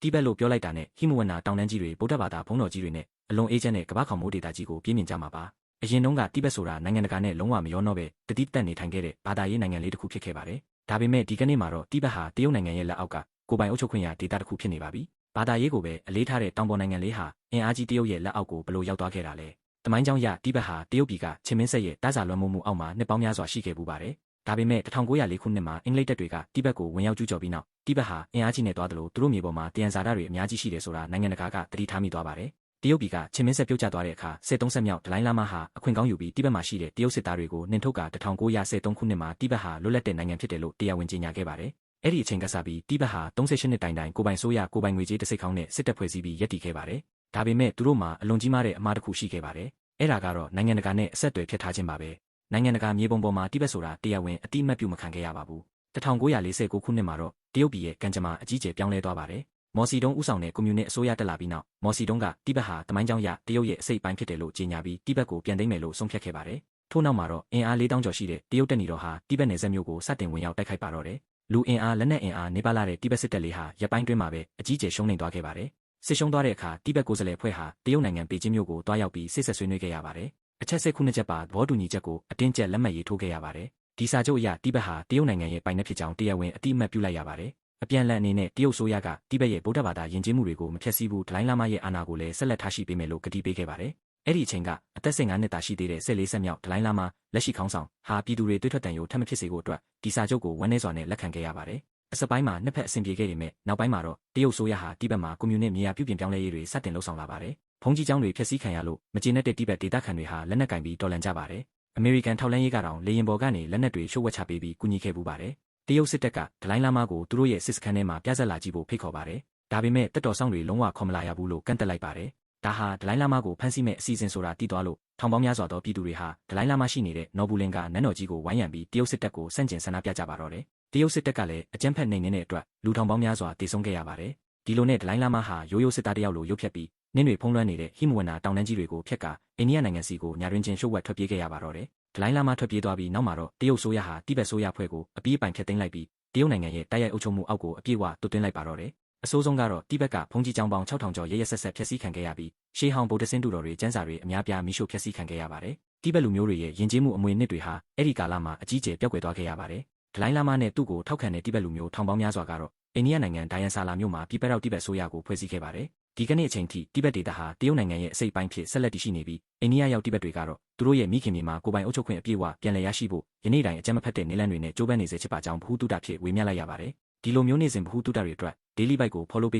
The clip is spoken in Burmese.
တိဘက်လို့ပြောလိုက်တာနဲ့ဟိမဝနာတောင်တန်းကြီးတွေဗုဒ္ဓဘာသာဘုန်းတော်ကြီးတွေနဲ့အလွန်အေးချမ်းတဲ့ကမ္ဘာခေါင်မိုးဒေသကြီးကိုပြင်းမြင်ကြမှာပါအရင်တုန်းကတိဘက်ဆိုတာနိုင်ငံတကာနဲ့လုံးဝမရောနှောပဲတတိတက်နေထိုင်ခဲ့တဲ့ဘာသာရေးနိုင်ငံလေးတစ်ခုဖြစ်ခဲ့ပါတယ်ဒါပေမဲ့ဒီကနေ့မှာတော့တိဘက်ဟာတရုတ်နိုင်ငံရဲ့လက်အောက်ကကိုပိုင်အုပ်ချုပ်ခွင့်ရဒေသတစ်ခုဖြစ်နေပါပြီဘာသာရေးကိုပဲအလေးထားတဲ့တောင်ပေါ်နိုင်ငံလေးဟာအင်အားကြီးတရုတ်ရဲ့လက်အောက်ကိုဘလို့ရောက်သွားခဲ့တာလဲတမိုင်းကြောင်းရတိဘက်ဟာတရုတ်ပြည်ကချင်းမင်းဆက်ရဲ့တားစာလွှမ်းမိုးမှုအောက်မှာနှစ်ပေါင်းများစွာရှိခဲ့ပူပါတယ်ဒါပေမဲ့1904ခုနှစ်မှာအင်္ဂလိပ်တပ်တွေကတိဘက်ကိုဝင်ရောက်ကျူးကျော်ပြီးနောက်တိဘက်ဟာအင်အားကြီးနေသွားတယ်လို့သူတို့မြေပေါ်မှာတယံဇာတတွေအများကြီးရှိတယ်ဆိုတာနိုင်ငံတကာကသတိထားမိသွားပါတယ်တရုတ်ပြည်ကချင်းမင်းဆက်ပြုတ်ကျသွားတဲ့အခါ73ဆက်မြောက်ဒလိုင်းလာမားဟာအခွင့်ကောင်းယူပြီးတိဘက်မှာရှိတဲ့တရုတ်စစ်သားတွေကိုနှင်ထုတ်က1913ခုနှစ်မှာတိဘက်ဟာလွတ်လပ်တဲ့နိုင်ငံဖြစ်တယ်လို့တရားဝင်ကြေညာခဲ့ပါတယ်အဲ့ဒီအချိန်ကစပြီးတိဘက်ဟာ38နှစ်တိုင်ကိုပိုင်ဆိုးရကိုပိုင်ငွေကြေးတစ်စိတ်ခေါင်းနဲ့စစ်တပ်ဖွဲ့စည်းပြီးရပ်တည်ခဲ့ပါတယ်ဒါပေမဲ့သူတို့မှာအလွန်ကြီးမားတဲ့အမှားတစ်ခုရှိခဲ့ပါတယ်အဲ့ဒါကတော့နိုင်ငံတကာနဲ့အဆက်အသွယ်ဖြစ်ထားခြင်းပါပဲနိုင်ငံတကာမြေပုံပေါ်မှာတိဘက်ဆိုတာတရားဝင်အတိအမှတ်ပြုမခံခဲ့ရပါဘူး1949ခုနှစ်မှာတော့တရုတ်ပြည်ရဲ့ကံကြမ္မာအကြီးအကျယ်ပြောင်းလဲသွားပါတယ်မော်စီတုံးဦးဆောင်တဲ့ကွန်မြူနစ်အစိုးရတက်လာပြီးနောက်မော်စီတုံးကတိဘက်ဟာတမိုင်းကြောင်းရတရုတ်ရဲ့အစိတ်အပိုင်းဖြစ်တယ်လို့ကြေညာပြီးတိဘက်ကိုပြန်သိမ်းမယ်လို့ဆုံးဖြတ်ခဲ့ပါတယ်ထို့နောက်မှာတော့အင်အား4000ကျော်ရှိတဲ့တရုတ်တပ်ညီတော်ဟာတိဘက်နယ်စပ်မြို့ကိုစတင်ဝင်ရောက်တိုက်ခိုက်ပါတော့တယ်လူအင်အားလက်နက်အင်အားနေပါလာတဲ့တိဘက်စစ်တပ်လေးဟာရပ်ပိုင်းတွင်းမှာပဲအကြီးအကျယ်ရှုံးနိမ့်သွားခဲ့ပါတယ်စစ်ရှုံးသွားတဲ့အခါတိဘက်ကိုယ်စားလှယ်ဖွဲ့ဟာတရုတ်နိုင်ငံပေကျင်းမြို့ကိုတွားရောက်ပြီးစစ်ဆက်ဆွေးနွေးခဲ့ရပါတယ်အချက်စစ်ခုနှစ်ချက်ပါသဘောတူညီချက်ကိုအတင်းကျပ်လက်မှတ်ရေးထိုးခဲ့ရပါတယ်ဒီစာချုပ်အရတိဘက်ဟာတရုတ်နိုင်ငံရဲ့ပိုင်နက်ဖြစ်ကြောင်းတရားဝင်အတိအမှတ်ပြုလိုက်ရပါတယ်အပြန်လည်အနေနဲ့တရုတ်ဆိုရကတိဘက်ရဲ့ဗုဒ္ဓဘာသာယဉ်ကျေးမှုတွေကိုမဖျက်ဆီးဘူးဒလိုင်းလာမားရဲ့အာဏာကိုလည်းဆက်လက်ထားရှိပေးမယ်လို့ကတိပေးခဲ့ပါတယ်အဲ့ဒီအချိန်ကအသက်15နှစ်သာရှိသေးတဲ့14ဆက်မြောက်ဒလိုင်းလာမားလက်ရှိခေါင်းဆောင်ဟာပြည်သူတွေတွေးထွက်တန်ရိုးထပ်မဖြစ်စေဖို့အတွက်ဒီစာချုပ်ကိုဝန်းနေစွာနဲ့လက်ခံခဲ့ရပါတယ်အစပိုင်းမှာနှစ်ဖက်အဆင်ပြေခဲ့ပေမဲ့နောက်ပိုင်းမှာတော့တရုတ်ဆိုရဟာတိဘက်မှာကွန်မြူနစ်မြေယာပြုပြင်ပြောင်းလဲရေးတွေစတင်လှုပ်ဆောင်လာပါတယ်ဘုံကြီးကျောင်းတွေဖျက်ဆီးခံရလို့မကျေနပ်တဲ့တိဘက်ဒေသခံတွေဟာလက်နက်ကင်ပြီးတော်လှန်ကြပါတယ်အမေရိကန်ထောက်လှမ်းရေးကတောင်လေယာဉ်ပေါ်ကနေလက်နက်တွေရှို့ဝှက်ချပေးပြီးကူညီခဲ့ပူပါတယ်တရုတ်စစ်တပ်ကဒလိုင်းလာမားကိုသူတို့ရဲ့စစ်စခန်းထဲမှာပြဇက်လာကြည့်ဖို့ဖိတ်ခေါ်ပါတယ်ဒါပေမဲ့တပ်တော်ဆောင်တွေလုံးဝခေါ်မလာရဘူးလို့ကန့်တက်လိုက်ပါတယ်ဒါဟာဒလိုင်းလာမားကိုဖမ်းဆီးမဲ့အစီအစဉ်ဆိုတာတီးသွားလို့ထောင်ပေါင်းများစွာသောပြည်သူတွေဟာဒလိုင်းလာမားရှိနေတဲ့နော်ဘူးလင်ကနန်းတော်ကြီးကိုဝိုင်းရံပြီးတရုတ်စစ်တပ်ကိုဆန့်ကျင်ဆန္ဒပြကြပါတော့တယ်တရုတ်စစ်တပ်ကလည်းအကြမ်းဖက်နှိမ်နင်းတဲ့အတွက်လူထောင်ပေါင်းများစွာတေဆုံးခဲ့ရပါတယ်ဒီလိုနဲ့ဒလိုင်းလာမားဟာရိုးရိုးစစ်သားတယောက်လိုရုပ်ဖြတ်ပြီးနင်းတွေဖုံးလွှမ်းနေတဲ့ဟိမဝနာတောင်တန်းကြီးတွေကိုဖျက်ကအိန္ဒိယနိုင်ငံစီကိုညာတွင်ချင်းရှုပ်ဝက်ထွက်ပြေးခဲ့ရပါတော့တယ်ဒလိုင်းလာမားထွက်ပြေးသွားပြီးနောက်မှာတော့တရုတ်ဆိုရဟာတိဘက်ဆိုရဖွဲ့ကိုအပြီးအပိုင်ဖျက်သိမ်းလိုက်ပြီးတရုတ်နိုင်ငံရဲ့တိုက်ရိုက်အုပ်ချုပ်မှုအောက်ကိုအပြည့်အဝသွတ်သွင်းလိုက်ပါတော့တယ်အဆိုးဆုံးကတော့တိဘက်ကဘုံကြီးကျောင်းပေါင်း6000ကျော်ရရဆက်ဆက်ဖျက်ဆီးခံခဲ့ရပြီးရှေးဟောင်းဗုဒ္ဓဆင်းတုတော်တွေကျမ်းစာတွေအများပြားမိရှို့ဖျက်ဆီးခံခဲ့ရပါတယ်တိဘက်လူမျိုးတွေရဲ့ယဉ်ကျေးမှုအမွေအနှစ်တွေဟာအဲ့ဒီကာလမှာအကြီးအကျယ်ပျောက်ကွယ်သွားခဲ့ရပါတယ်ဒလိုင်းလာမားနဲ့သူ့ကိုထောက်ခံတဲ့တိဘက်လူမျိုးထောင်ပေါင်းများစွာကတော့အိန္ဒိယနိုင်ငံဒိုင်ယန်ဆာလာမြို့မှာပြည်ပရောက်တိဘက်ဆိုရကိုဖွဲ့စည်းခဲ့ပါတယ်ဒီကနေ့အချိန်ထိတိဘက်ဒေသဟာတရုတ်နိုင်ငံရဲ့အစိတ်အပိုင်းဖြစ်ဆက်လက်တည်ရှိနေပြီးအိန္ဒိယရောက်တိဘက်တွေကတော့သူတို့ရဲ့မိခင်မြေမှာကိုပိုင်အုပ်ချုပ်ခွင့်အပြည့်အဝပြန်လည်ရရှိဖို့ယနေ့တိုင်အကြမ်းမဖက်တဲ့နေလန်းတွေနဲ့ကြိုးပမ်းနေစေချစ်ပါကြောင်းဘ ഹു တုတဖြစ်ဝေမျှလိုက်ရပါတယ်ဒီလိုမျိုးနေစဉ်ဘ ഹു တုတတွေအတွက် Daily Bite ကို follow ပေး